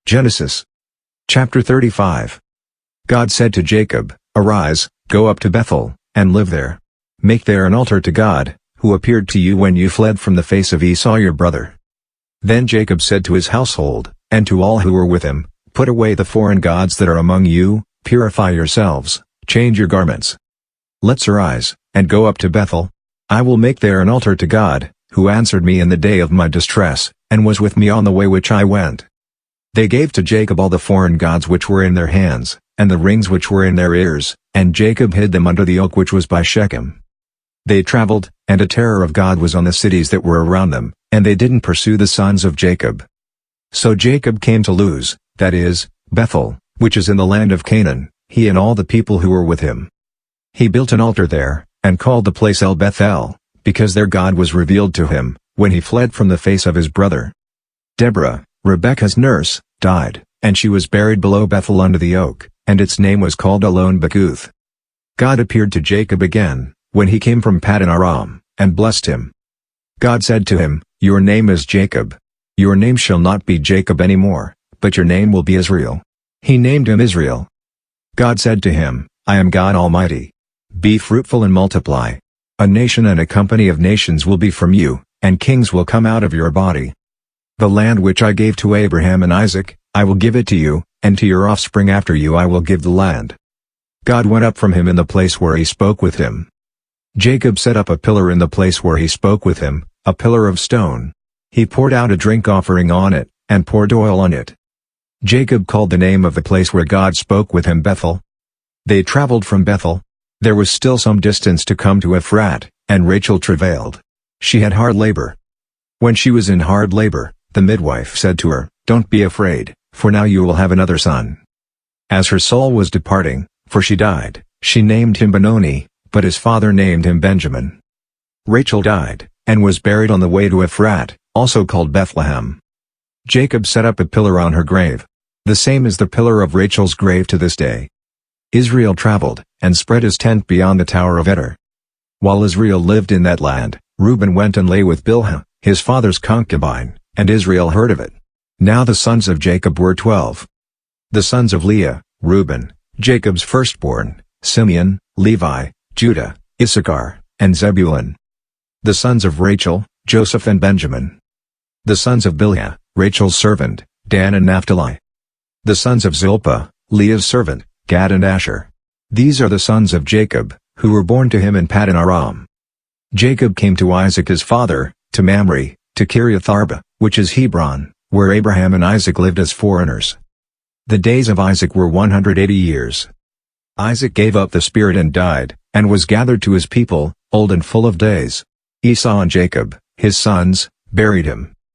Genesis chapter 35. God said to Jacob, "Arise, go up to Bethel, and live there. Make there an altar to God, who appeared to you when you fled from the face of Esau your brother." Then Jacob said to his household, and to all who were with him, "Put away the foreign gods that are among you, purify yourselves, change your garments. Let's arise, and go up to Bethel. I will make there an altar to God, who answered me in the day of my distress, and was with me on the way which I went." They gave to Jacob all the foreign gods which were in their hands, and the rings which were in their ears, and Jacob hid them under the oak which was by Shechem. They traveled, and a terror of God was on the cities that were around them, and they didn't pursue the sons of Jacob. So Jacob came to Luz, that is, Bethel, which is in the land of Canaan, he and all the people who were with him. He built an altar there, and called the place El Bethel, because their God was revealed to him, when he fled from the face of his brother. Deborah, Rebekah's nurse, died, and she was buried below Bethel under the oak, and its name was called Elon Bakuth. God appeared to Jacob again, when he came from Paddan Aram, and blessed him. God said to him, "Your name is Jacob. Your name shall not be Jacob any more, but your name will be Israel." He named him Israel. God said to him, "I am God Almighty. Be fruitful and multiply. A nation and a company of nations will be from you, and kings will come out of your body. The land which I gave to Abraham and Isaac, I will give it to you, and to your offspring after you I will give the land." God went up from him in the place where he spoke with him. Jacob set up a pillar in the place where he spoke with him, a pillar of stone. He poured out a drink offering on it, and poured oil on it. Jacob called the name of the place where God spoke with him Bethel. They traveled from Bethel. There was still some distance to come to Ephrat, and Rachel travailed. She had hard labor. When she was in hard labor, the midwife said to her, "Don't be afraid, for now you will have another son." As her soul was departing, for she died, she named him Benoni, but his father named him Benjamin. Rachel died, and was buried on the way to Ephrat, also called Bethlehem. Jacob set up a pillar on her grave. The same is the pillar of Rachel's grave to this day. Israel traveled, and spread his tent beyond the tower of Eder. While Israel lived in that land, Reuben went and lay with Bilhah, his father's concubine, and Israel heard of it. Now the sons of Jacob were 12. The sons of Leah, Reuben, Jacob's firstborn, Simeon, Levi, Judah, Issachar, and Zebulun. The sons of Rachel, Joseph and Benjamin. The sons of Bilhah, Rachel's servant, Dan and Naphtali. The sons of Zilpah, Leah's servant, Gad and Asher. These are the sons of Jacob, who were born to him in Paddan Aram. Jacob came to Isaac his father, to Mamre, to Kiriath Arba, which is Hebron, where Abraham and Isaac lived as foreigners. The days of Isaac were 180 years. Isaac gave up the spirit and died, and was gathered to his people, old and full of days. Esau and Jacob, his sons, buried him.